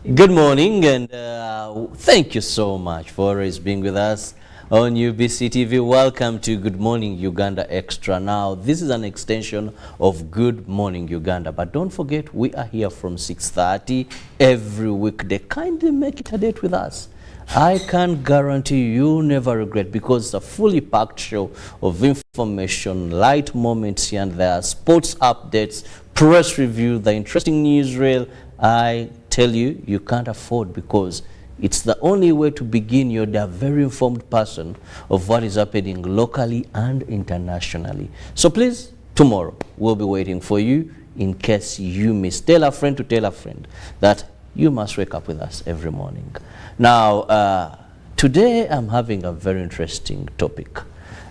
Good morning, and thank you so much for always being with us on UBC TV. Welcome to Good Morning Uganda Extra. Now, this is an extension of Good Morning Uganda, but don't forget we are here from 6:30 every weekday. Kindly make it a date with us. I can guarantee you'll never regret, because it's a fully packed show of information, light moments here and there, sports updates, press review, the interesting newsreel. I tell you, you can't afford, because it's the only way to begin your day, a very informed person of what is happening locally and internationally. So please, tomorrow we'll be waiting for you in case you miss. Tell a friend to tell a friend that you must wake up with us every morning. Now, today I'm having a very interesting topic.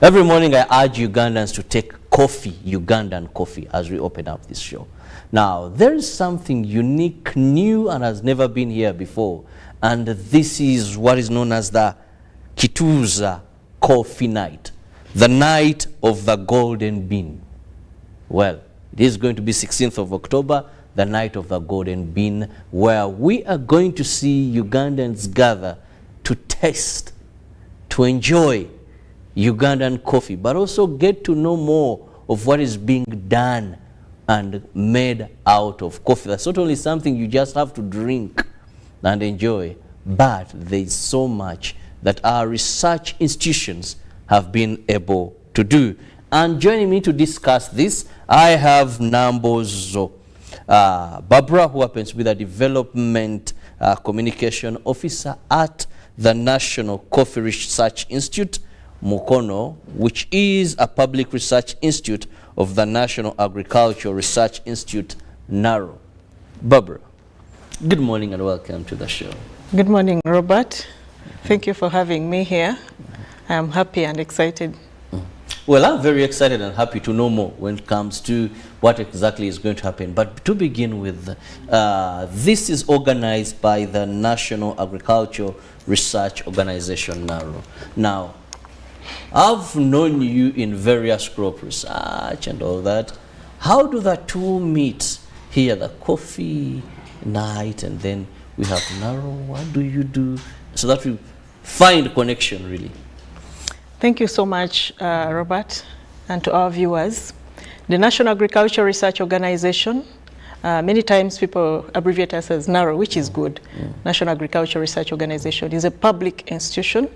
Every morning I urge Ugandans to take coffee, Ugandan coffee, as we open up this show. Now, there is something unique, new, and has never been here before. And this is what is known as the Kituuza Coffee Night, the night of the golden bean. Well, it is going to be 16th of October, the night of the golden bean, where we are going to see Ugandans gather to taste, to enjoy Ugandan coffee, but also get to know more of what is being done and made out of coffee. That's not only something you just have to drink and enjoy, but there is so much that our research institutions have been able to do. And joining me to discuss this, I have Nambozo Barbara, who happens to be the Development Communication Officer at the National Coffee Research Institute, Mukono, which is a public research institute of the National Agricultural Research Institute, NARO. Barbara, good morning and welcome to the show. Good morning, Robert. Thank you for having me here. I am happy and excited. Well, I'm very excited and happy to know more when it comes to what exactly is going to happen. But to begin with, this is organized by the National Agricultural Research Organization, NARO. Now, I've known you in various crop research and all that. How do the two meet here, the coffee night, and then we have NARO? What do you do so that we find connection, really? Thank you so much, Robert, and to our viewers. The National Agricultural Research Organization, many times people abbreviate us as NARO, which is good. National Agricultural Research Organization is a public institution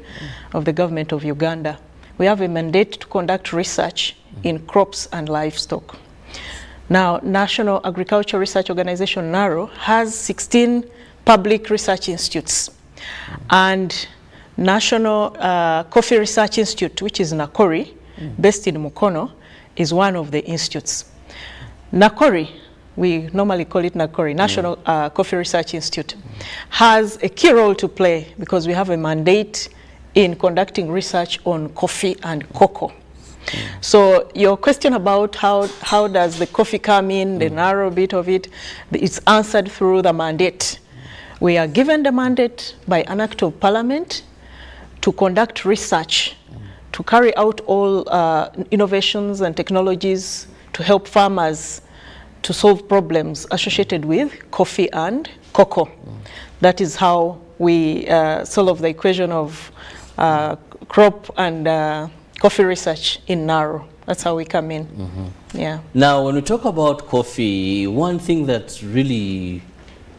of the government of Uganda. We have a mandate to conduct research in crops and livestock. Now, National Agricultural Research Organization, NARO, has 16 public research institutes. And National Coffee Research Institute, which is Nakori, based in Mukono, is one of the institutes. Nakori, we normally call it Nakori, National Coffee Research Institute, has a key role to play because we have a mandate in conducting research on coffee and cocoa. So your question about how does the coffee come in, the narrow bit of it, it's answered through the mandate. We are given the mandate by an act of parliament to conduct research, to carry out all innovations and technologies to help farmers to solve problems associated with coffee and cocoa. That is how we solve the equation of crop and coffee research in NARO. That's how we come in. Yeah. Now, when we talk about coffee, one thing that really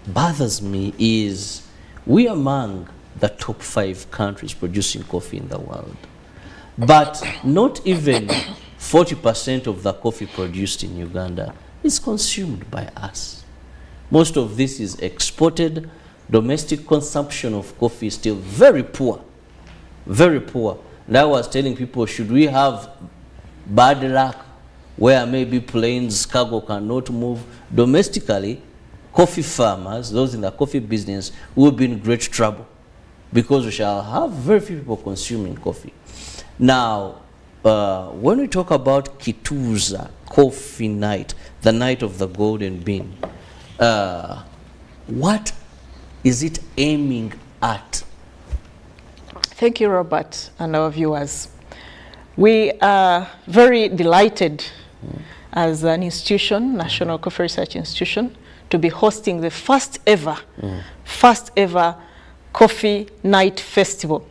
bothers me is we are among the top 5 countries producing coffee in the world. But not even 40% of the coffee produced in Uganda is consumed by us. Most of this is exported. Domestic consumption of coffee is still very poor. Very poor. And I was telling people, should we have bad luck where maybe planes, cargo cannot move domestically, coffee farmers, those in the coffee business, will be in great trouble because we shall have very few people consuming coffee. Now, when we talk about Kituuza Coffee Night, the night of the golden bean, what is it aiming at? Thank you, Robert, and our viewers. We are very delighted as an institution, National Coffee Research Institution, to be hosting the first ever coffee night festival.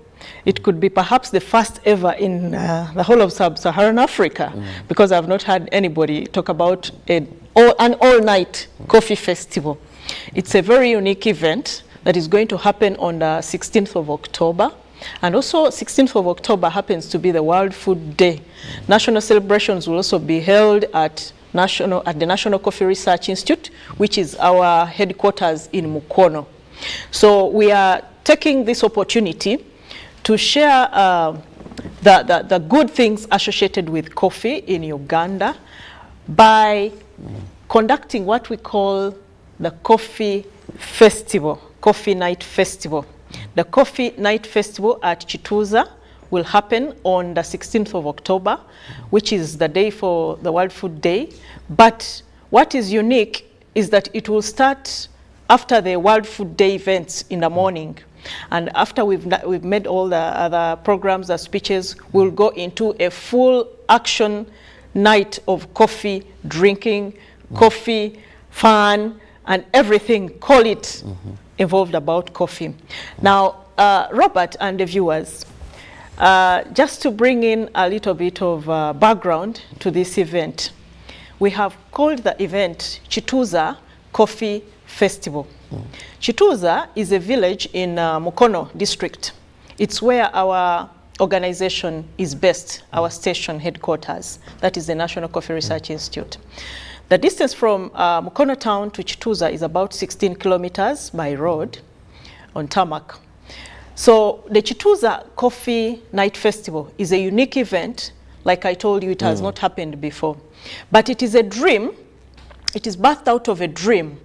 It could be perhaps the first ever in the whole of sub-Saharan Africa, because I've not had anybody talk about an all-night coffee festival. It's a very unique event that is going to happen on the 16th of October. And also 16th of October happens to be the World Food Day. National celebrations will also be held at the National Coffee Research Institute, which is our headquarters in Mukono. So we are taking this opportunity to share the good things associated with coffee in Uganda by conducting what we call the Coffee Festival, Coffee Night Festival. The Coffee Night Festival at Chituza will happen on the 16th of October, which is the day for the World Food Day. But what is unique is that it will start after the World Food Day events in the morning. And after we've made all the other programs, the speeches, we'll go into a full action night of coffee drinking, coffee, fun, and everything, call it, involved about coffee. Now, Robert and the viewers, just to bring in a little bit of background to this event, we have called the event Chituza Coffee Festival. Chituza is a village in Mukono district. It's where our organization is based, our station headquarters. That is the National Coffee Research Institute. The distance from Mukono town to Chituza is about 16 kilometers by road on tarmac. So the Chituza Coffee Night Festival is a unique event. Like I told you, it has not happened before. But it is a dream. It is birthed out of a dream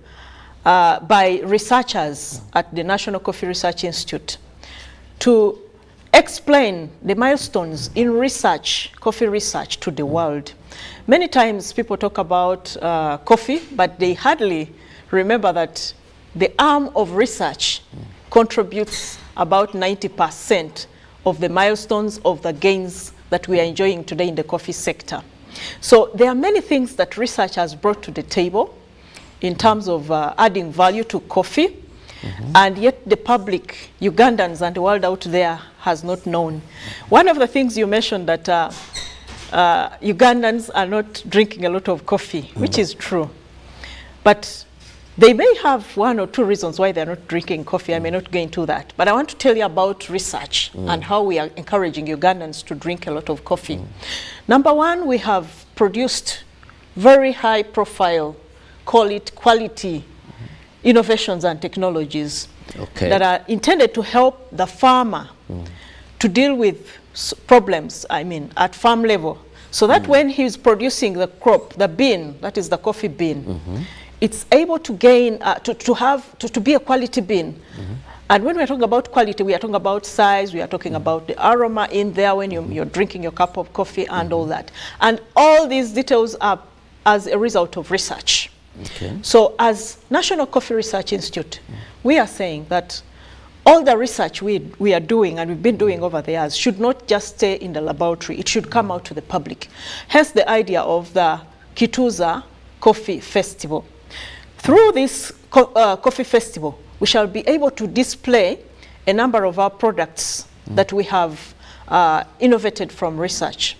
by researchers at the National Coffee Research Institute to explain the milestones in research, coffee research, to the world. Many times people talk about coffee, but they hardly remember that the arm of research contributes about 90% of the milestones of the gains that we are enjoying today in the coffee sector. So there are many things that research has brought to the table in terms of adding value to coffee, and yet the public, Ugandans and the world out there, has not known. One of the things you mentioned that Ugandans are not drinking a lot of coffee, which is true. But they may have one or two reasons why they're not drinking coffee. I may not go into that. But I want to tell you about research and how we are encouraging Ugandans to drink a lot of coffee. Number one, we have produced very high profile, call it quality, innovations and technologies that are intended to help the farmer to deal with problems, at farm level. So that when he's producing the crop, the bean, that is the coffee bean, it's able to gain, to be a quality bean. And when we're talking about quality, we are talking about size, we are talking about the aroma in there when you're drinking your cup of coffee and all that. And all these details are as a result of research. So as National Coffee Research Institute, we are saying that all the research we are doing and we've been doing over the years should not just stay in the laboratory, it should come out to the public. Hence the idea of the Chituza Coffee Festival. Through this coffee festival, we shall be able to display a number of our products that we have innovated from research.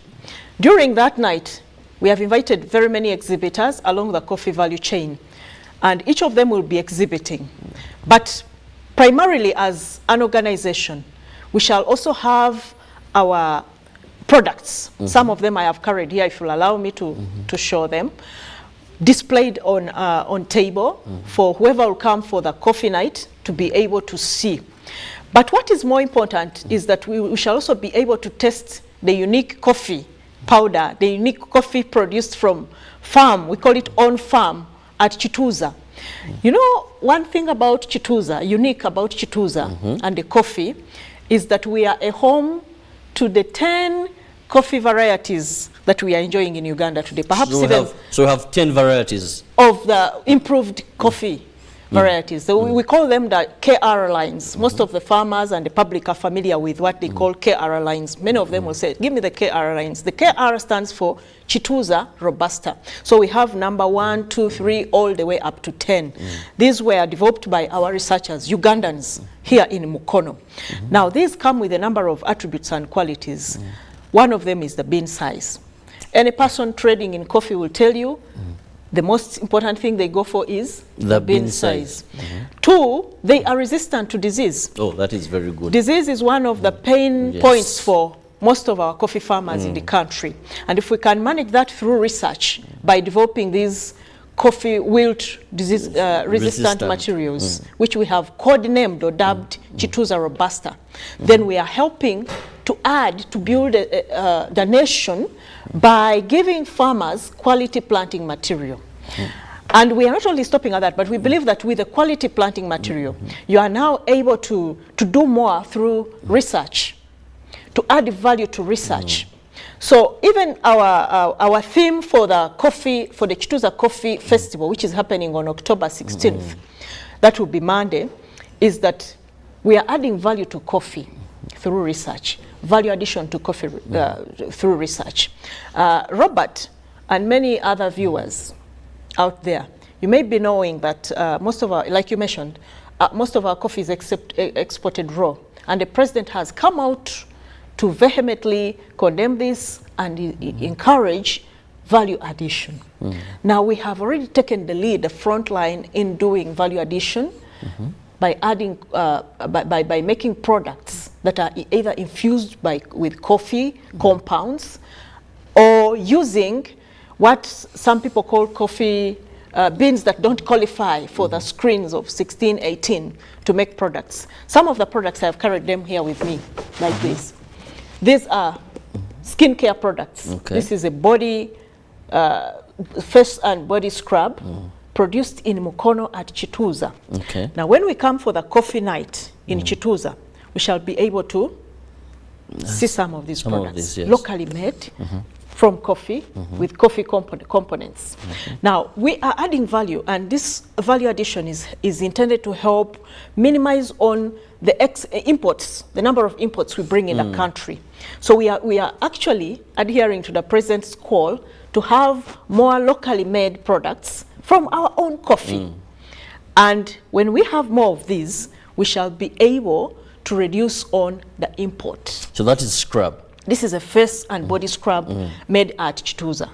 During that night, we have invited very many exhibitors along the coffee value chain, and each of them will be exhibiting. But primarily as an organization, we shall also have our products. Some of them I have carried here, if you'll allow me to show them, displayed on table for whoever will come for the coffee night to be able to see. But what is more important is that we shall also be able to test the unique coffee powder, the unique coffee produced from farm, we call it on farm, at Chituza. You know, one thing about Chituza, unique about Chituza and the coffee, is that we are a home to the 10 coffee varieties that we are enjoying in Uganda today. Perhaps so we have 10 varieties of the improved coffee varieties. So we call them the KR lines. Most of the farmers and the public are familiar with what they call KR lines. Many of them will say, give me the KR lines. The KR stands for Chituza Robusta. So we have number 1, 2, 3, all the way up to 10. These were developed by our researchers, Ugandans, here in Mukono. Now, these come with a number of attributes and qualities. One of them is the bean size. Any person trading in coffee will tell you the most important thing they go for is the bean size. 2, they are resistant to disease. Oh, that is very good. Disease is one of the pain points for most of our coffee farmers in the country. And if we can manage that through research by developing these coffee wilt disease resistant materials, which we have codenamed or dubbed Chituza Robusta, then we are helping to add, to build the nation by giving farmers quality planting material. And we are not only stopping at that, but we believe that with the quality planting material, you are now able to do more through research, to add value to research. So even our theme for the coffee, for the Chituza Coffee Festival, which is happening on October 16th, that will be Monday, is that we are adding value to coffee through research, value addition to coffee through research. Robert and many other viewers out there, you may be knowing that most of our, like you mentioned, most of our coffee is exported raw, and the president has come out to vehemently condemn this and encourage value addition. Now we have already taken the lead, the front line in doing value addition by adding, by making products that are either infused with coffee compounds or using what some people call coffee beans that don't qualify for the screens of 16, 18 to make products. Some of the products, I've carried them here with me, like this. These are skincare products. This is a body, face and body scrub produced in Mukono at Chituza. Now, when we come for the coffee night in Chituza, we shall be able to see some of these products, locally made from coffee with coffee components. Now, we are adding value, and this value addition is intended to help minimize on the imports, the number of imports we bring in the country. So we are actually adhering to the president's call to have more locally made products from our own coffee. And when we have more of these, we shall be able to reduce on the import. So that is scrub. This is a face and body scrub made at Chituza.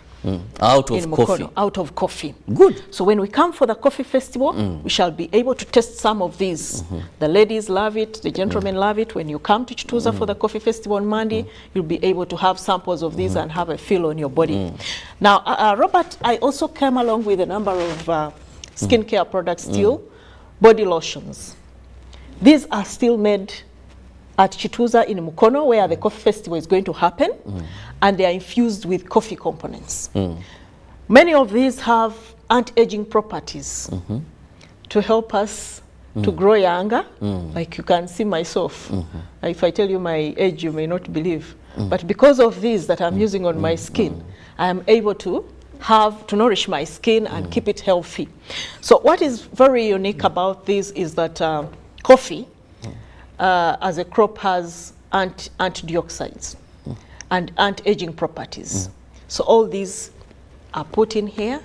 Out of coffee. Out of coffee. Good. So when we come for the coffee festival, we shall be able to test some of these. The ladies love it, the gentlemen love it. When you come to Chituza for the coffee festival on Monday, you'll be able to have samples of these and have a feel on your body. Now, Robert, I also came along with a number of skincare products still, body lotions. These are still made at Chituza in Mukono, where the coffee festival is going to happen, and they are infused with coffee components. Many of these have anti-aging properties to help us to grow younger. Like you can see myself. If I tell you my age, you may not believe. But because of these that I'm using on my skin, I am able to nourish my skin and keep it healthy. So what is very unique about this is that coffee, as a crop, has antioxidants and anti-aging properties. So all these are put in here,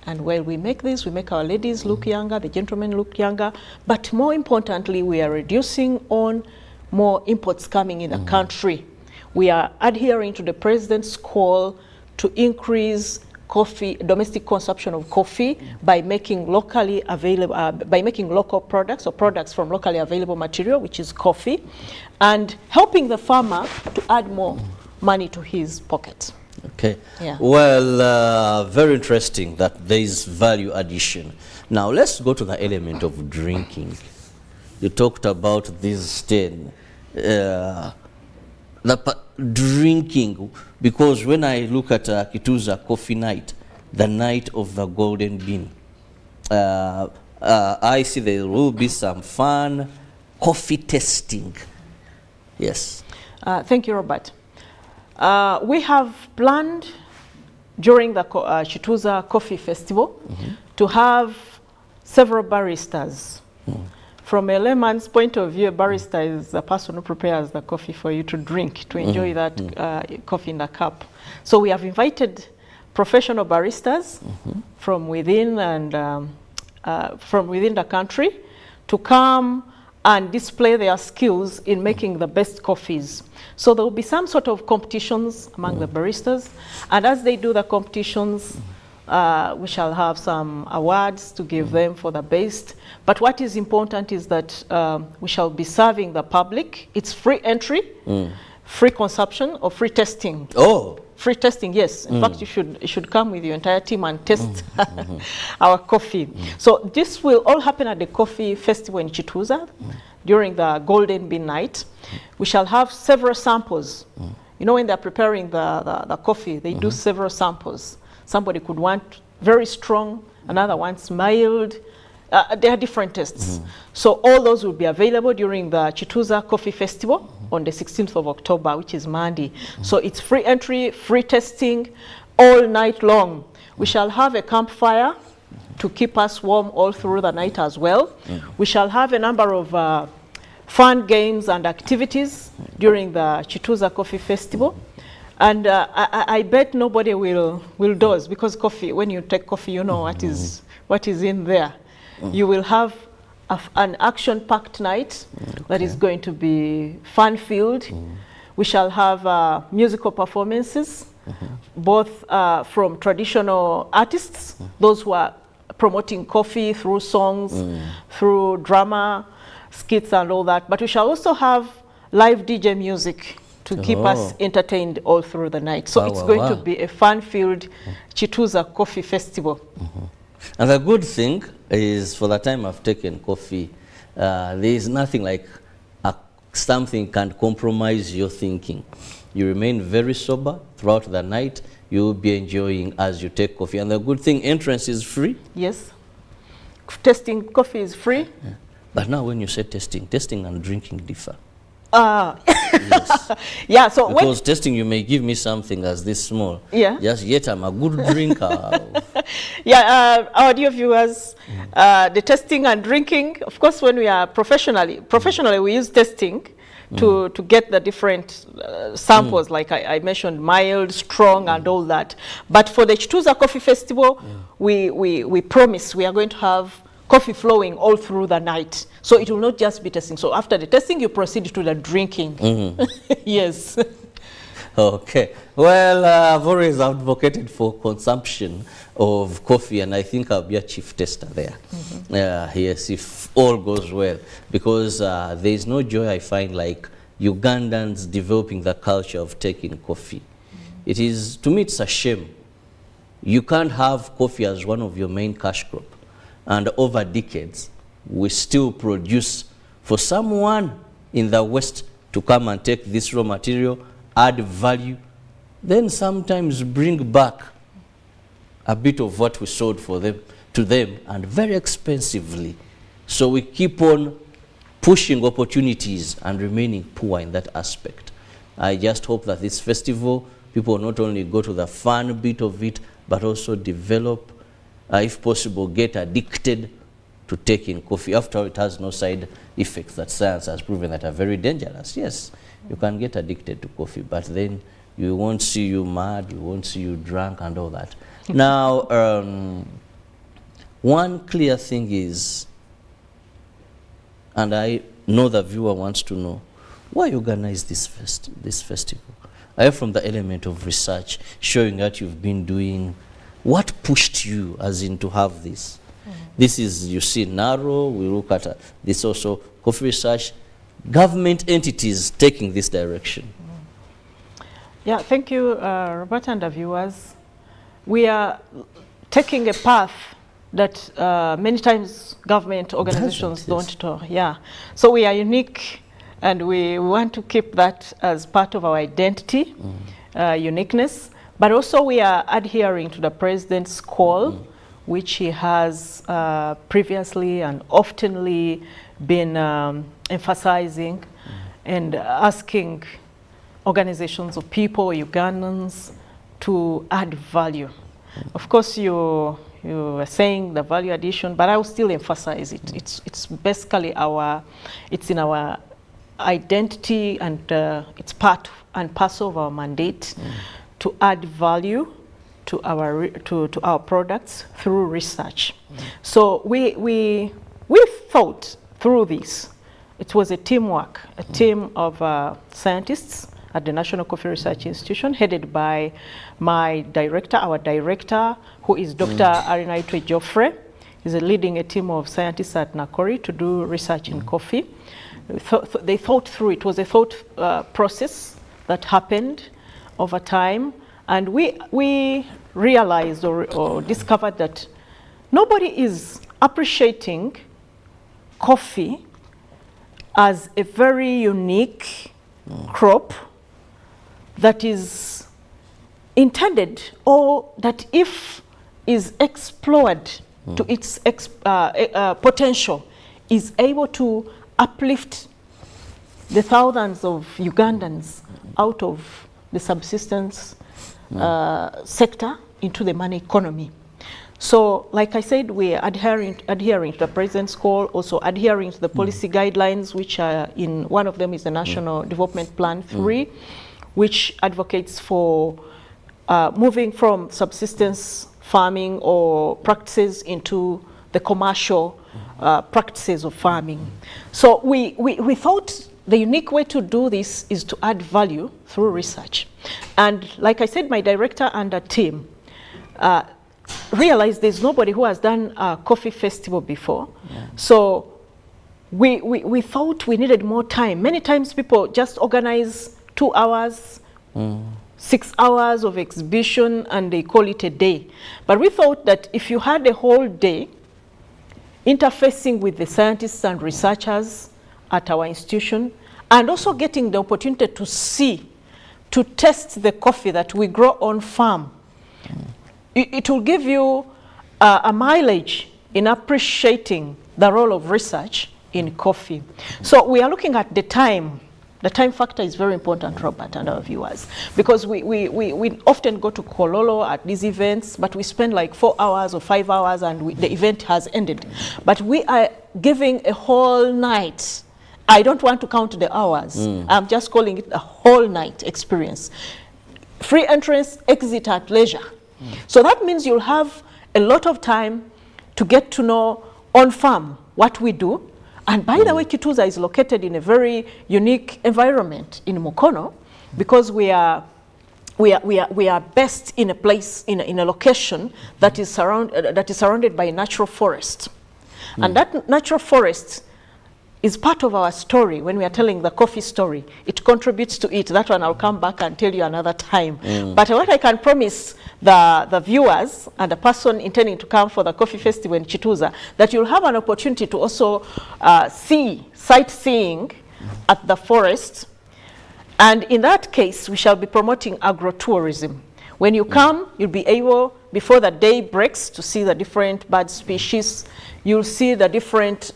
and while we make this, we make our ladies look younger, the gentlemen look younger, but more importantly, we are reducing on more imports coming in the country. We are adhering to the president's call to increase coffee, domestic consumption of coffee by making locally available, by making local products or products from locally available material, which is coffee, and helping the farmer to add more money to his pocket. Okay. Yeah. Well, very interesting that there is value addition. Now let's go to the element of drinking. You talked about this 10. Drinking, because when I look at Chituza Coffee Night, the night of the golden bean, I see there will be some fun coffee tasting. Yes. Thank you, Robert. We have planned during the Chituza Coffee Festival to have several baristas. From a layman's point of view, a barista is the person who prepares the coffee for you to drink, to enjoy that coffee in the cup. So we have invited professional baristas from within and from within the country to come and display their skills in making the best coffees. So there will be some sort of competitions among the baristas, and as they do the competitions, we shall have some awards to give them for the best. But what is important is that we shall be serving the public. It's free entry, free consumption, or free testing. Oh. Free testing, yes. In fact, you should come with your entire team and test our coffee. So this will all happen at the coffee festival in Chituza during the Golden Bean Night. We shall have several samples. You know, when they're preparing the coffee, they do several samples. Somebody could want very strong, another wants mild. There are different tests. So all those will be available during the Chituza Coffee Festival on the 16th of October, which is Monday. So it's free entry, free testing, all night long. We shall have a campfire to keep us warm all through the night as well. We shall have a number of fun games and activities during the Chituza Coffee Festival. And I bet nobody will doze, because coffee, when you take coffee, you know what is in there. You will have an action-packed night that is going to be fun-filled. We shall have musical performances, both from traditional artists, those who are promoting coffee through songs, through drama, skits and all that. But we shall also have live DJ music to keep us entertained all through the night. So it's going to be a fun-filled Chituza Coffee Festival. And the good thing is, for the time I've taken coffee, there is nothing like something can compromise your thinking. You remain very sober throughout the night. You will be enjoying as you take coffee. And the good thing, entrance is free. Yes. Tasting coffee is free. Yeah. But now when you say tasting and drinking differ. Yes. Yeah, so because testing, you may give me something as this small. Yeah. Just yet I'm a good drinker. Yeah, our dear viewers, the testing and drinking, of course, when we are professionally we use testing to get the different samples, like I mentioned, mild, strong, and all that. But for the Chituza Coffee Festival, we promise we are going to have coffee flowing all through the night. So it will not just be testing. So after the testing, you proceed to the drinking. Yes. Okay. Well, I've always advocated for consumption of coffee, and I think I'll be a chief tester there. Yes, if all goes well. Because there is no joy I find like Ugandans developing the culture of taking coffee. It is, to me, it's a shame. You can't have coffee as one of your main cash crop. And over decades, we still produce for someone in the West to come and take this raw material, add value, then sometimes bring back a bit of what we sold for them to them, and very expensively. So we keep on pushing opportunities and remaining poor in that aspect. I just hope that this festival, people not only go to the fun bit of it, but also develop, if possible, get addicted to taking coffee. After all, it has no side effects that science has proven that are very dangerous. Yes, you can get addicted to coffee, but then you won't see you mad, you won't see you drunk and all that. Now, one clear thing is, and I know the viewer wants to know, why organize this festival? I have from the element of research showing that you've been doing. What pushed you as in to have this? This is, you see, narrow. We look at this also, coffee research, government entities taking this direction. Yeah, thank you, Robert and the viewers. We are taking a path that many times government organizations don't talk. Yeah, so we are unique, and we want to keep that as part of our identity, uniqueness. But also we are adhering to the president's call, which he has previously and oftenly been emphasizing and asking organizations of people, Ugandans, to add value. Of course, you you were saying the value addition, but I will still emphasize it. It's basically it's in our identity, and it's part and parcel of our mandate to add value to our products through research. So we thought through this. It was a teamwork, a team of scientists at the National Coffee Research Institution, headed by our director, who is Dr. Arinaitwe Geoffrey. He's leading a team of scientists at Nakori to do research in coffee. They thought through. It was a thought process that happened over time, and we realized or discovered that nobody is appreciating coffee as a very unique crop that is intended, or that if is explored to its potential, is able to uplift the thousands of Ugandans out of the subsistence sector into the money economy. So, like I said, we are adhering to the President's call, also adhering to the policy guidelines, which are one of them is the National Development Plan 3, which advocates for moving from subsistence farming or practices into the commercial practices of farming. So we thought the unique way to do this is to add value through research. And like I said, my director and a team realized there's nobody who has done a coffee festival before. So we thought we needed more time. Many times people just organize 2 hours, 6 hours of exhibition, and they call it a day. But we thought that if you had a whole day interfacing with the scientists and researchers at our institution, and also getting the opportunity to test the coffee that we grow on farm, it will give you a mileage in appreciating the role of research in coffee. So we are looking at the time. The time factor is very important, Robert, and our viewers, because we often go to Kololo at these events, but we spend like 4 hours or 5 hours and the event has ended. But we are giving a whole night. I don't want to count the hours. I'm just calling it a whole night experience. Free entrance, exit at leisure. So that means you'll have a lot of time to get to know on farm what we do. And by the way, Kituza is located in a very unique environment in Mukono, because we are best in a place, in a location that is surrounded by natural forest. And that natural forest is part of our story. When we are telling the coffee story, it contributes to it. That one I'll come back and tell you another time. But what I can promise the viewers and the person intending to come for the coffee festival in Kituza, that you'll have an opportunity to also sightseeing at the forest. And in that case, we shall be promoting agrotourism. When you come, you'll be able, before the day breaks, to see the different bird species. You'll see the different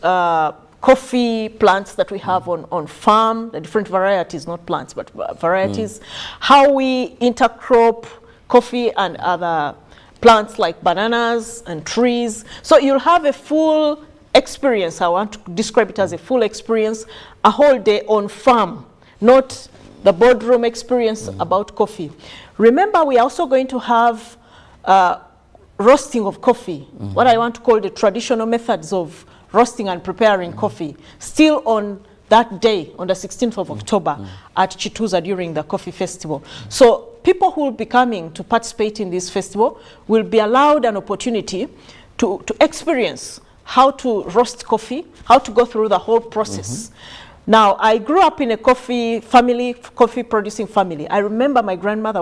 coffee plants that we have on farm, the different varieties, not plants, but varieties. How we intercrop coffee and other plants like bananas and trees. So you'll have a full experience. I want to describe it as a full experience, a whole day on farm, not the boardroom experience about coffee. Remember, we are also going to have roasting of coffee, what I want to call the traditional methods of roasting and preparing coffee, still on that day, on the 16th of October at Kituza during the coffee festival. So people who will be coming to participate in this festival will be allowed an opportunity to experience how to roast coffee, how to go through the whole process. Now, I grew up in a coffee family, coffee producing family. I remember my grandmother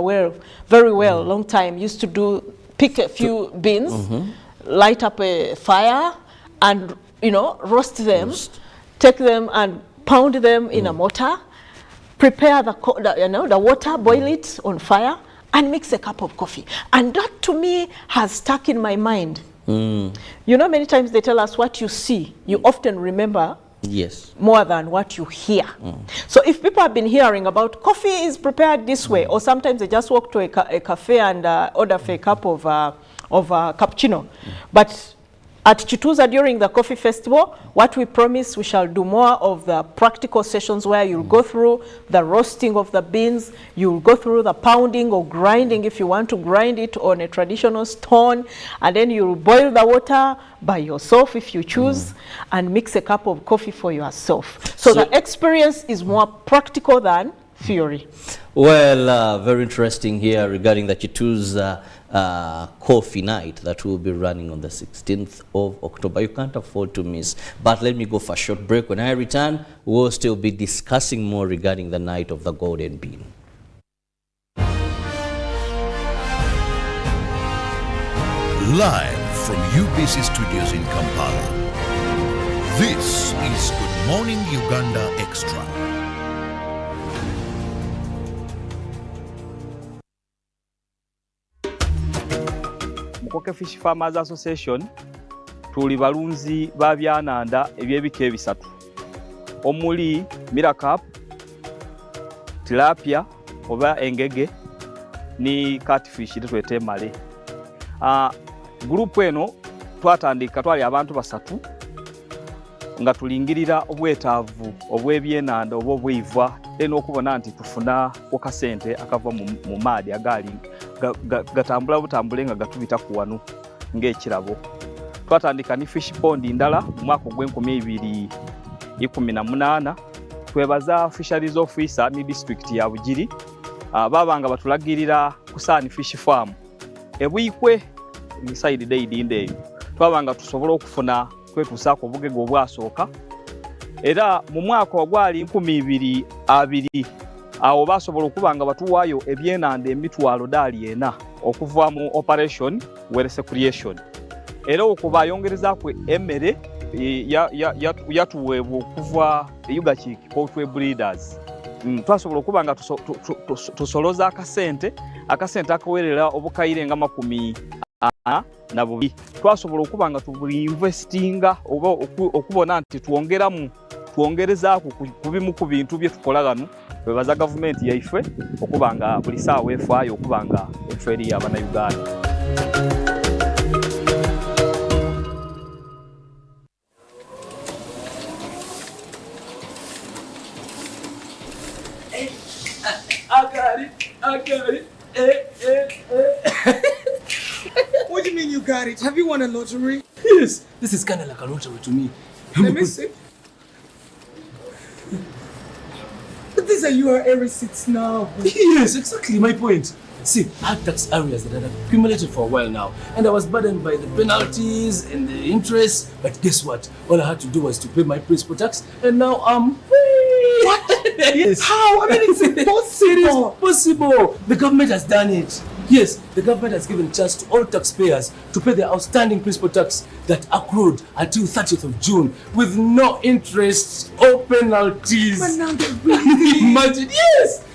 very well, long time, used to pick a few beans, light up a fire, and roast them, take them and pound them in a mortar, prepare the water, boil it on fire, and mix a cup of coffee. And that to me has stuck in my mind. Many times they tell us what you see, you often remember more than what you hear. So if people have been hearing about coffee is prepared this way, or sometimes they just walk to a cafe and order for a cup of of cappuccino. But at Chituza during the coffee festival, what we promise, we shall do more of the practical sessions where you'll go through the roasting of the beans, you'll go through the pounding or grinding if you want to grind it on a traditional stone, and then you'll boil the water by yourself if you choose, and mix a cup of coffee for yourself. So the experience is more practical than theory. Well, very interesting here regarding the Chituza coffee night that will be running on the 16th of October. You can't afford to miss. But let me go for a short break. When I return, we'll still be discussing more regarding the night of the golden bean. Live from UBC Studios in Kampala, this is Good Morning Uganda Extra. Mukoke Fish Farmers Association tuli balunzi ba byananda ebyebika ebisatu omuli Miracap, tilapia oba engege ni catfish twete male. Group eno twatandika twali abantu basatu nga tulingirira obwetaavu obwebyenanda obw'obwiva eno okubona nti tufuna okasente akava mu maadi agali gatambula butambule nga gatubita ku wanu ng'ekirabo. Twatandika ni fish pond ndala mu mwaka gw'e2018. Twebaza fisheries officer ni district ya Bugiri babanga batulagirira ku Sani Fish Farm ebwikwe ni side day ndeyo twabanga tusobola okufuna kwetusaako obugege obwasooka era mu mwaka ogwali 2020 awo basobola okubanga batuwaayo ebyenanda emitwalo $40 okuva mu operation Werese Creation era okuba yongereza ku emmere yatuweebwa okuva Ugachik Poultry Breeders. Twasobola okubanga tusoloza akasente akawerera obukayire nga 40 na bubi. Twasobola okubanga tubuinvestinga oba okubona nti twongereza ku bimu ku bintu bye tukola gano. Bebaza gavumenti yaife okubanga buli saawa efaayo okubanga efeeri y'abana Uganda. I got it. What do you mean you got it? Have you won a lottery? Yes, this is kind of like a lottery to me. Let me see. But these are URA receipts now. Yes, exactly my point. See, I had tax areas that had accumulated for a while now, and I was burdened by the penalties and the interest. But guess what? All I had to do was to pay my principal tax, and now I'm free. What? Yes. How? I mean, it's impossible. It is possible. The government has done it. Yes, the government has given chance to all taxpayers to pay their outstanding principal tax that accrued until 30th of June with no interest or penalties. But now they're really Imagine, yes!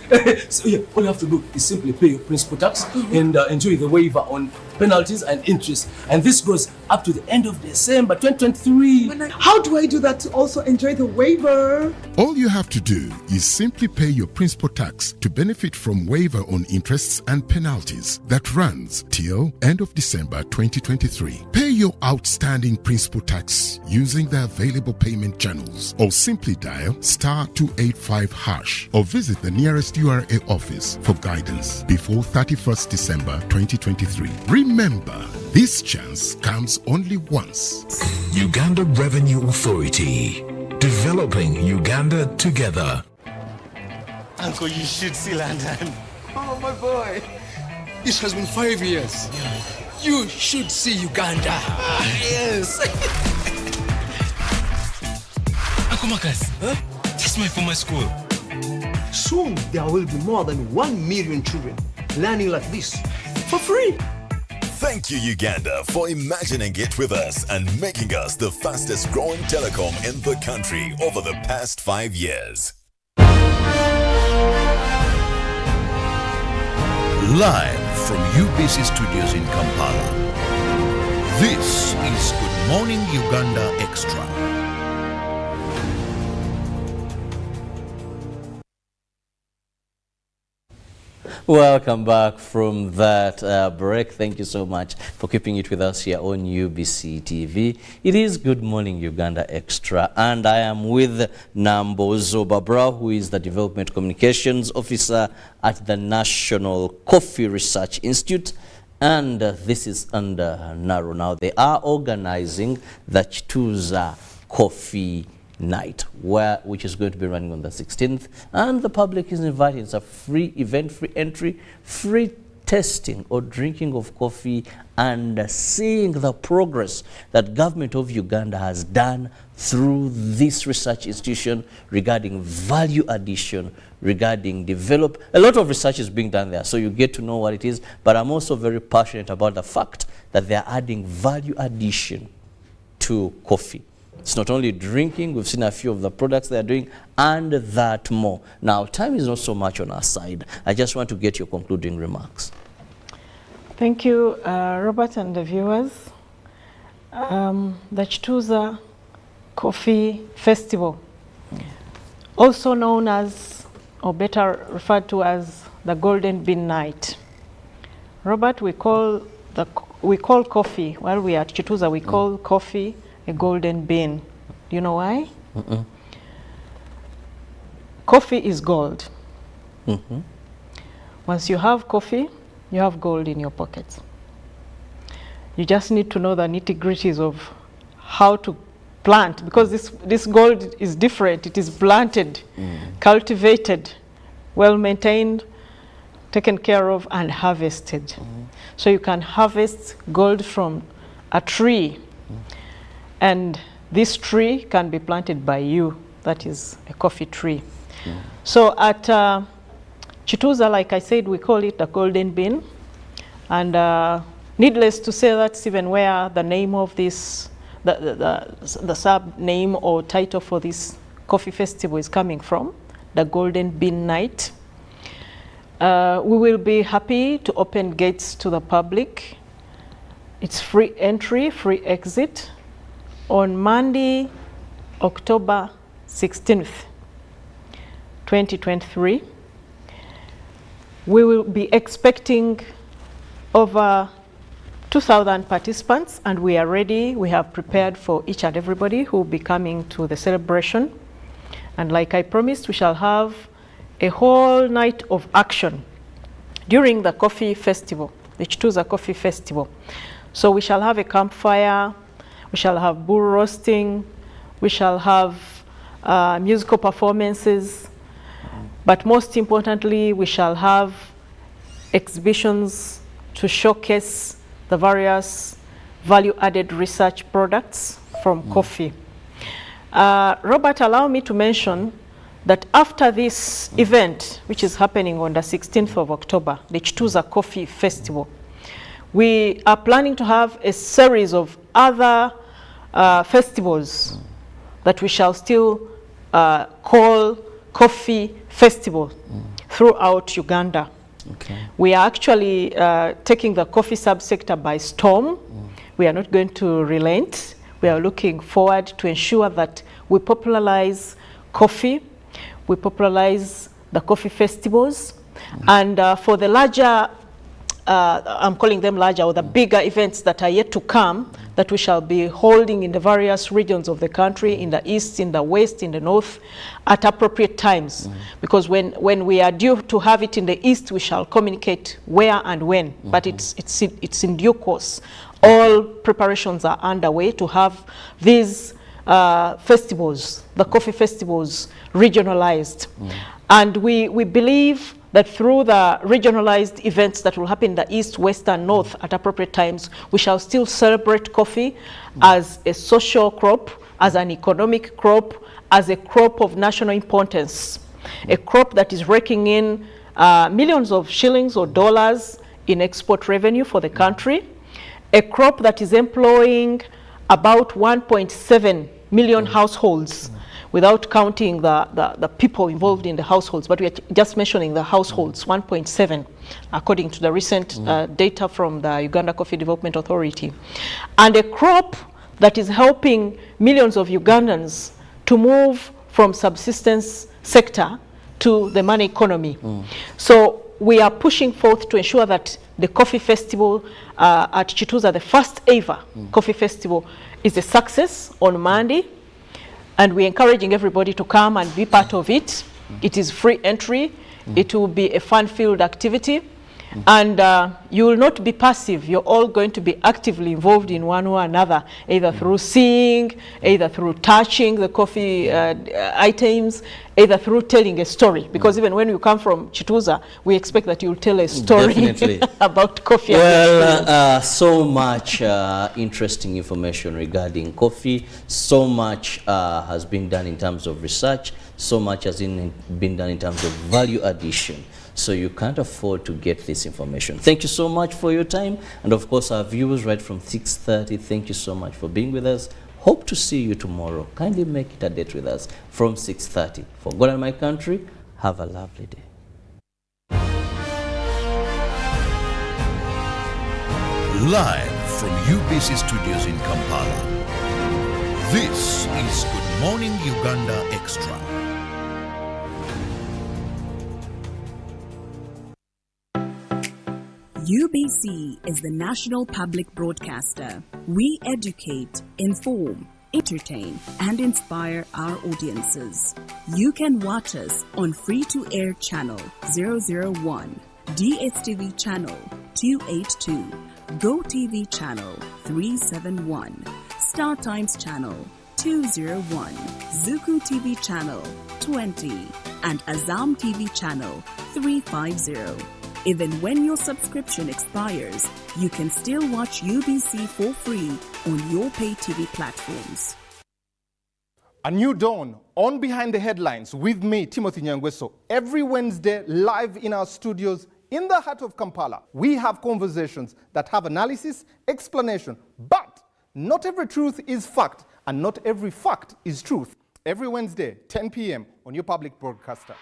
So yeah, all you have to do is simply pay your principal tax and enjoy the waiver on penalties and interest. And this goes up to the end of December 2023. How do I do that to also enjoy the waiver? All you have to do is simply pay your principal tax to benefit from waiver on interests and penalties that runs till end of December 2023. Pay your outstanding principal tax using the available payment channels or simply dial *285# or visit the nearest URA office for guidance before 31st December 2023. Remember, this chance comes only once. Uganda Revenue Authority, developing Uganda together. Uncle, you should see London. Oh, my boy. This has been 5 years. You should see Uganda. Yes. Uncle Marcus, that's my former school. Soon there will be more than 1 million children learning like this for free. Thank you, Uganda, for imagining it with us and making us the fastest growing telecom in the country over the past 5 years. Live from UBC Studios in Kampala, this is Good Morning Uganda Extra. Welcome back from that break. Thank you so much for keeping it with us here on UBC TV. It is Good Morning Uganda Extra, and I am with Nambozo Babra, who is the Development Communications Officer at the National Coffee Research Institute. And this is under NARO. Now, they are organizing the Chituza Coffee Night, which is going to be running on the 16th, and the public is invited. It's a free event, free entry, free tasting or drinking of coffee, and seeing the progress that government of Uganda has done through this research institution regarding value addition, regarding develop. A lot of research is being done there, so you get to know what it is. But I'm also very passionate about the fact that they are adding value addition to coffee. It's not only drinking, we've seen a few of the products they are doing, and that more. Now, time is not so much on our side. I just want to get your concluding remarks. Thank you, Robert, and the viewers. The Chituza Coffee Festival, also known as, or better referred to as, the Golden Bean Night. Robert, we call coffee, while we are at Chituza, we call coffee a golden bean. Do you know why? Coffee is gold. Once you have coffee, you have gold in your pockets. You just need to know the nitty-gritties of how to plant, because this gold is different. It is planted, cultivated, well-maintained, taken care of, and harvested. So you can harvest gold from a tree, and this tree can be planted by you. That is a coffee tree. So at Chituza, like I said, we call it the golden bean. And needless to say, that's even where the name of this, the sub-name or title for this coffee festival is coming from, the Golden Bean Night. We will be happy to open gates to the public. It's free entry, free exit, on Monday, October 16th, 2023. We will be expecting over 2,000 participants, and we are ready. We have prepared for each and everybody who will be coming to the celebration. And like I promised, we shall have a whole night of action during the coffee festival, the Chituza Coffee Festival. So we shall have a campfire, we shall have bull roasting, we shall have musical performances, but most importantly, we shall have exhibitions to showcase the various value-added research products from coffee. Robert, allow me to mention that after this event, which is happening on the 16th of October, the Chituza Coffee Festival, we are planning to have a series of other festivals that we shall still call Coffee Festival throughout Uganda. We are actually taking the coffee subsector by storm. We are not going to relent. We are looking forward to ensure that we popularize coffee, we popularize the coffee festivals, and for the larger, I'm calling them larger, or the bigger events that are yet to come, that we shall be holding in the various regions of the country, in the east, in the west, in the north, at appropriate times. Because when we are due to have it in the east, we shall communicate where and when, but it's in due course. All preparations are underway to have these festivals, the coffee festivals, regionalized. And we believe that through the regionalized events that will happen in the east, west, and north at appropriate times, we shall still celebrate coffee as a social crop, as an economic crop, as a crop of national importance, a crop that is raking in millions of shillings or dollars in export revenue for the country, a crop that is employing about 1.7 million households, without counting the people involved in the households, but we are just mentioning the households, 1.7, according to the recent data from the Uganda Coffee Development Authority. And a crop that is helping millions of Ugandans to move from subsistence sector to the money economy. So we are pushing forth to ensure that the coffee festival at Chituza, the first ever coffee festival, is a success on Monday. And we're encouraging everybody to come and be part of it. It is free entry. It will be a fun-filled activity. And you will not be passive. You're all going to be actively involved in one or another, either through seeing, either through touching the coffee items, either through telling a story. Because even when you come from Chituza, we expect that you'll tell a story about coffee. Well, so much interesting information regarding coffee. So much has been done in terms of research. So much has been done in terms of value addition. So you can't afford to get this information. Thank you so much for your time. And of course, our viewers right from 6:30, thank you so much for being with us. Hope to see you tomorrow. Kindly make it a date with us from 6:30. For God and my country, have a lovely day. Live from UBC Studios in Kampala, this is Good Morning Uganda Extra. UBC is the national public broadcaster. We educate, inform, entertain, and inspire our audiences. You can watch us on free-to-air channel 001, DSTV channel 282, GoTV channel 371, Star Times channel 201, Zuku TV channel 20, and Azam TV channel 350. Even when your subscription expires, you can still watch UBC for free on your pay TV platforms. A new dawn on Behind the Headlines with me, Timothy Nyangweso. Every Wednesday, live in our studios in the heart of Kampala, we have conversations that have analysis, explanation, but not every truth is fact, and not every fact is truth. Every Wednesday, 10 p.m. on your public broadcaster.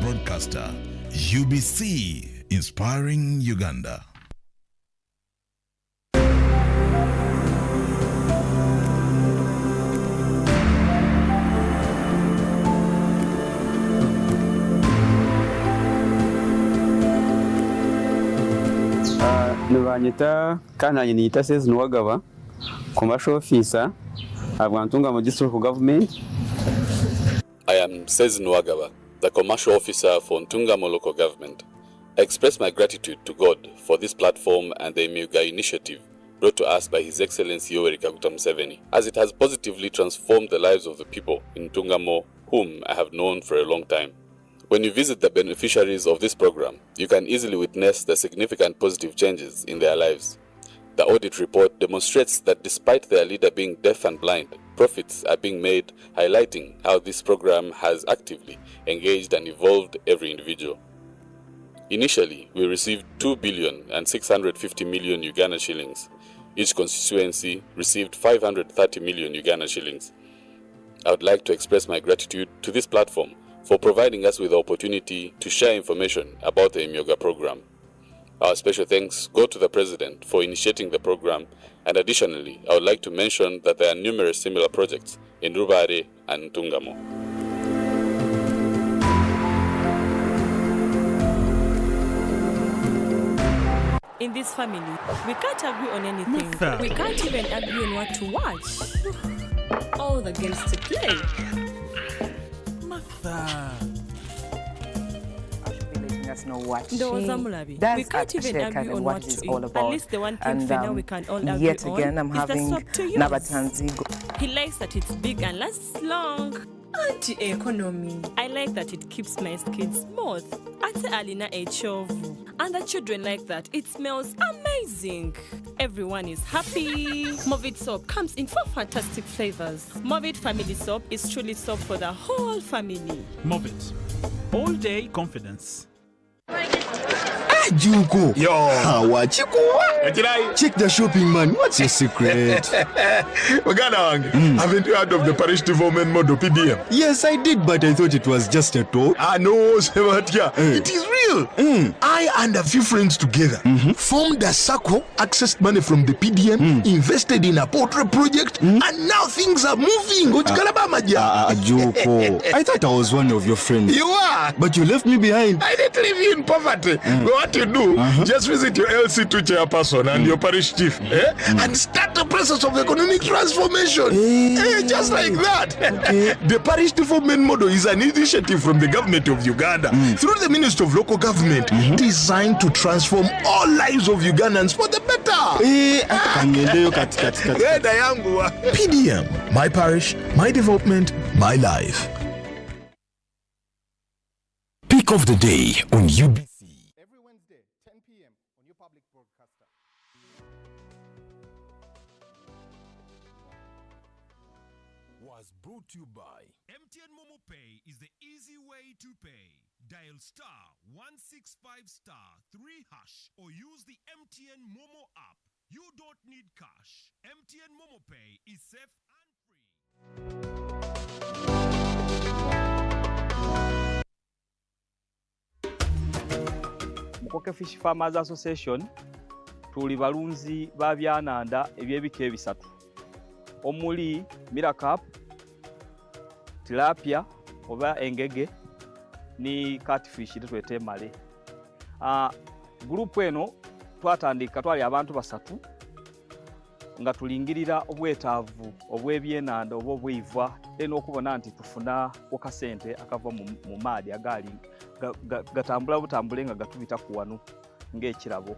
Broadcaster, UBC, inspiring Uganda. Nubanyita kananye niyita Sezi Nuwagaba, commercial officer, Abwantunga mu district government. I am Sezi Nuwagaba, the commercial officer for Ntungamo local government. I express my gratitude to God for this platform and the Emyuga initiative brought to us by His Excellency Yoweri Kaguta Museveni, as it has positively transformed the lives of the people in Ntungamo, whom I have known for a long time. When you visit the beneficiaries of this program, you can easily witness the significant positive changes in their lives. The audit report demonstrates that despite their leader being deaf and blind, profits are being made, highlighting how this program has actively engaged and evolved every individual. Initially, we received 2,650 million Uganda shillings. Each constituency received 530 million Uganda shillings. I would like to express my gratitude to this platform for providing us with the opportunity to share information about the Emyuga program. Our special thanks go to the President for initiating the program, and additionally, I would like to mention that there are numerous similar projects in Rubare and Ntungamo. In this family, we can't agree on anything. Martha. We can't even agree on what to watch. All the games to play. Martha. Us know what we can't even agree on what to eat. At least the one thing for now we can all agree yet again, on I'm is the having soap to use. Nabatanzi. He likes that it's big and lasts long. Anti-economy. I like that it keeps my skin smooth. Alina Echovu. And the children like that. It smells amazing. Everyone is happy. Movit soap comes in 4 fantastic flavors. Movit family soap is truly soap for the whole family. Movit. All day confidence. Juko. Yo. What you check the shopping, man. What's your secret? Uganda, haven't you heard of the parish development model PDM? Yes, I did, but I thought it was just a talk. No, Sebatia. It is real. I and a few friends together formed a circle, accessed money from the PDM, invested in a poultry project, and now things are moving. Juko. I thought I was one of your friends. You are. But you left me behind. I didn't leave you in poverty. What you do, just visit your LC2 chairperson and your parish chief and start the process of economic transformation. Just like that. The parish development model is an initiative from the government of Uganda through the Ministry of Local Government designed to transform all lives of Ugandans for the better. PDM, my parish, my development, my life. Pick of the day on UBC. Every Wednesday, 10 p.m. on your public broadcaster. Was brought to you by MTN Momo Pay is the easy way to pay. Dial *165*3# or use the MTN Momo app. You don't need cash. MTN Momo Pay is safe and free. Mukoke Fish Farmers Association tuli balunzi ba byananda ebyebika ebisatu omuli Miracap, tilapia oba engege ni catfish twete male. Group eno twatandika twali abantu basatu nga tulingirira obwetaavu obwebyenanda obw'obwiva eno okubona nti tufuna okasente akava mu maadi agali gatambula butambule nga gatubita ku wanu ng'ekirabo.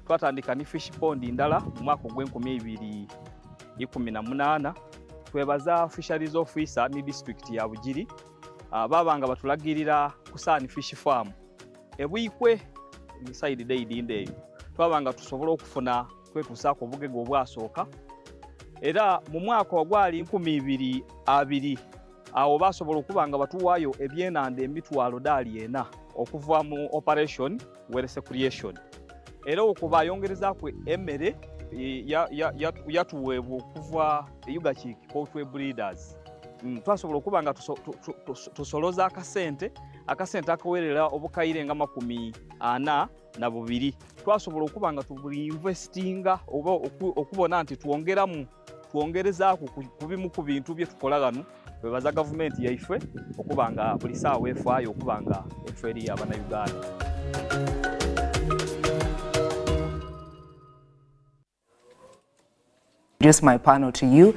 Twatandika ni fish pond ndala mu mwaka gw'e2018. Twebaza fisheries officer ni district ya Bugiri babanga batulagirira kusani fish farm ebwikwe ni side day ndeyo twabanga tusobola okufuna kwetusaako obugege obwasooka era mu mwaka ogwali 2020 awo basobola okubanga batuwaayo ebyenanda emitwalo $4 okuva mu operation werese creation era okuba yongereza ku emmere yatuweebwa okuva Ugachik Poultry Breeders. Twasobola okubanga tusoloza akasente akawerera obukayire nga 42. Twasobola okubanga tuinvestinga oba okubona nti twongerezaako ku bimu ku bintu bye tukola gano bebaza gavumenti yaife okubanga buli saawa efaayo okubanga efeeri Abannayuganda. Introduce my panel to you.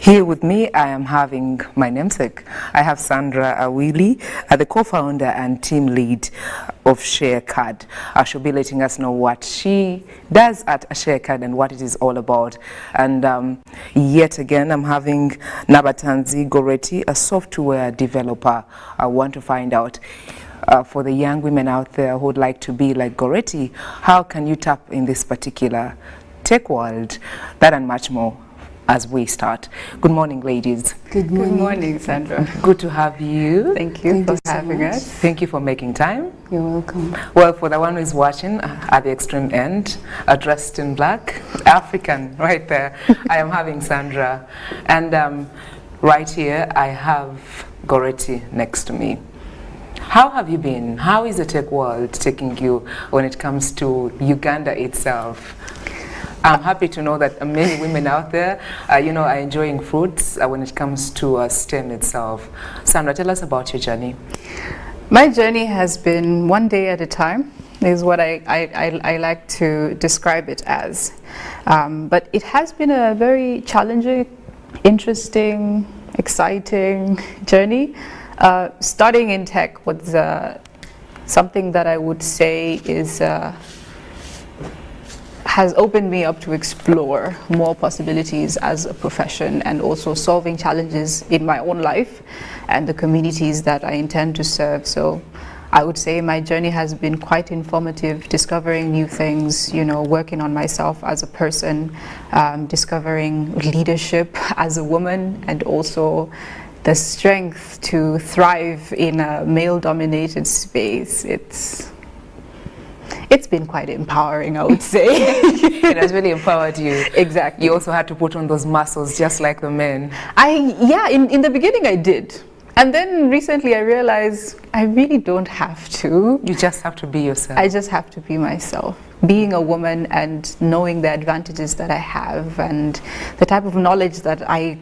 Here with me, I am having my namesake. I have Sandra Awili, the co-founder and team lead of ShareCard. She'll be letting us know what she does at ShareCard and what it is all about. And yet again, I'm having Nabatanzi Goretti, a software developer. I want to find out for the young women out there who would like to be like Goretti, how can you tap in this particular tech world? That and much more as we start. Good morning, ladies. Good morning. Good morning, Sandra. Good to have you. Thank you for having us. Thank you for making time. You're welcome. Well, for the one who is watching at the extreme end, dressed in black, African, right there, I am having Sandra. And right here, I have Goretti next to me. How have you been? How is the tech world taking you when it comes to Uganda itself? I'm happy to know that many women out there, are enjoying fruits when it comes to STEM itself. Sandra, tell us about your journey. My journey has been one day at a time, is what I like to describe it as. But it has been a very challenging, interesting, exciting journey. Starting in tech was something that I would say is has opened me up to explore more possibilities as a profession and also solving challenges in my own life and the communities that I intend to serve. So I would say my journey has been quite informative, discovering new things, working on myself as a person, discovering leadership as a woman, and also the strength to thrive in a male-dominated space. It's been quite empowering, I would say. It has really empowered you. Exactly. You also had to put on those muscles just like the men. Yeah, in the beginning I did. And then recently I realized I really don't have to. You just have to be yourself. I just have to be myself. Being a woman and knowing the advantages that I have and the type of knowledge that I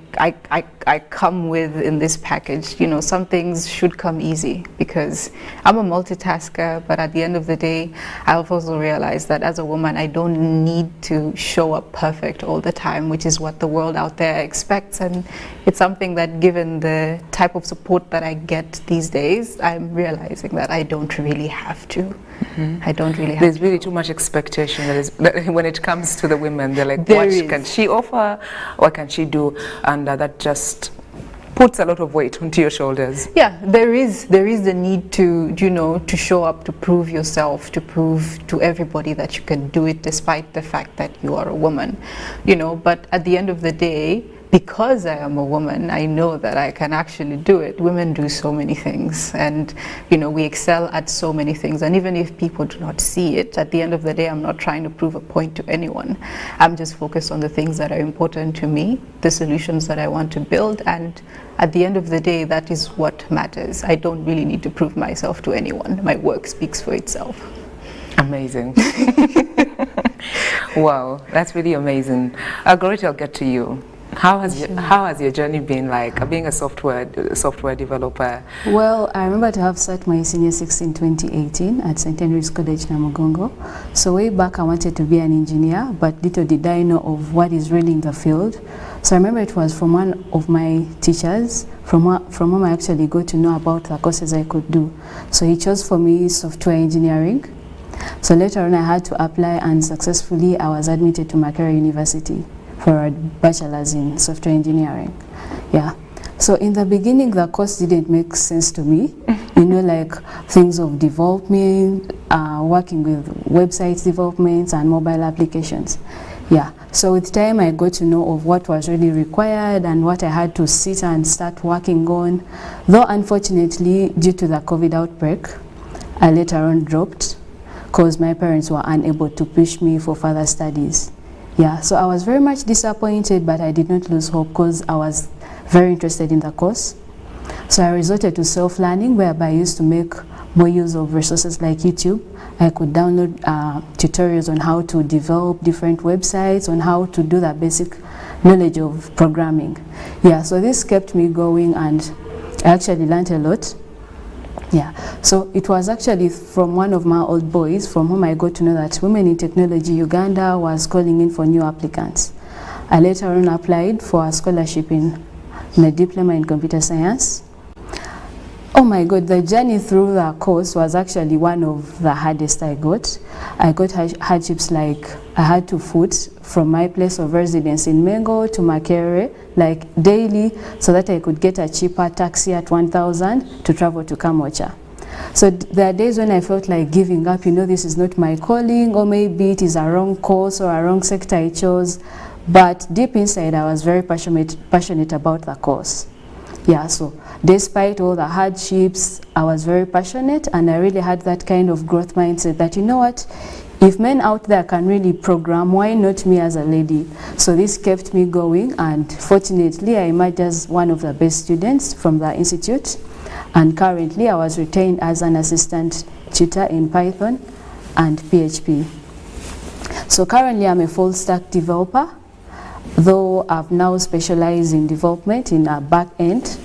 come with in this package, you know, some things should come easy because I'm a multitasker, but at the end of the day, I've also realized that as a woman, I don't need to show up perfect all the time, which is what the world out there expects. And it's something that, given the type of support that I get these days, I'm realizing that I don't really have to. I don't really have There's really too much expectation that when it comes to the women. They're like, can she offer? What can she do? And that just puts a lot of weight onto your shoulders. Yeah, there is the need to, you know, to show up, to prove yourself, to prove to everybody that you can do it despite the fact that you are a woman, you know. But at the end of the day, because I am a woman, I know that I can actually do it. Women do so many things, and you know, we excel at so many things. And even if people do not see it, at the end of the day, I'm not trying to prove a point to anyone. I'm just focused on the things that are important to me, the solutions that I want to build, and at the end of the day, that is what matters. I don't really need to prove myself to anyone. My work speaks for itself. Amazing. Wow, that's really amazing. Gorita, I'll get to you. How has your journey been like, being a software developer? Well, I remember to have sat my senior 6 in 2018 at St. Henry's College, Namugongo. So way back I wanted to be an engineer, but little did I know of what is really in the field. So I remember it was from one of my teachers, from whom I actually got to know about the courses I could do. So he chose for me software engineering. So later on I had to apply, and successfully I was admitted to Makerere University for a bachelor's in software engineering. Yeah. So in the beginning, the course didn't make sense to me. You know, like things of development, working with websites developments and mobile applications. Yeah. So with time, I got to know of what was really required and what I had to sit and start working on. Though unfortunately, due to the COVID outbreak, I later on dropped because my parents were unable to push me for further studies. Yeah, so I was very much disappointed, but I did not lose hope because I was very interested in the course. So I resorted to self-learning, whereby I used to make more use of resources like YouTube. I could download tutorials on how to develop different websites, on how to do the basic knowledge of programming. Yeah, so this kept me going, and I actually learned a lot. Yeah, so it was actually from one of my old boys from whom I got to know that Women in Technology Uganda was calling in for new applicants. I later on applied for a scholarship in a diploma in computer science. Oh my God, the journey through the course was actually one of the hardest I got. I got hardships like I had to foot from my place of residence in Mengo to Makerere, like daily, so that I could get a cheaper taxi at 1,000 to travel to Kamocha. So there are days when I felt like giving up, you know, this is not my calling, or maybe it is a wrong course or a wrong sector I chose. But deep inside, I was very passionate about the course. Yeah, so despite all the hardships, I was very passionate, and I really had that kind of growth mindset that, you know what, if men out there can really program, why not me as a lady? So this kept me going, and fortunately I emerged as one of the best students from the institute, and currently I was retained as an assistant tutor in Python and PHP. So currently I'm a full stack developer, though I've now specialized in development in a back end,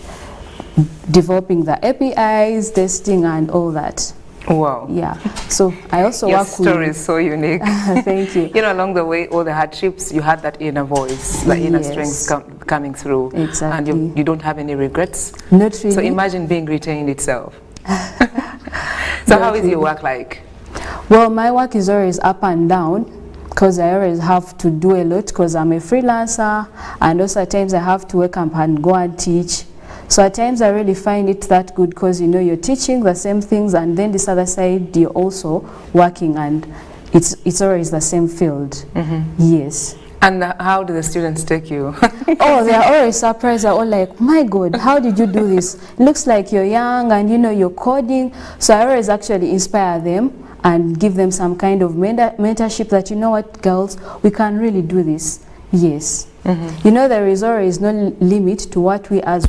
developing the APIs, testing and all that. Wow. Yeah. So I also Your work with... Your story is so unique. Thank you. You know, along the way, all the hardships, you had that inner voice, the inner strength coming through. Exactly. And you don't have any regrets. Not really. So imagine being retained itself. So how is your work like? Well, my work is always up and down, because I always have to do a lot because I'm a freelancer, and also at times I have to wake up and go and teach. So at times I really find it that good because, you know, you're teaching the same things, and then this other side you're also working, and it's always the same field. Yes. And how do the students take you? Oh, they're always surprised. They're all like, my God, how did you do this? Looks like you're young and, you know, you're coding. So I always actually inspire them and give them some kind of mentorship that, you know what, girls, we can really do this. Yes. You know, there is always no limit to what we as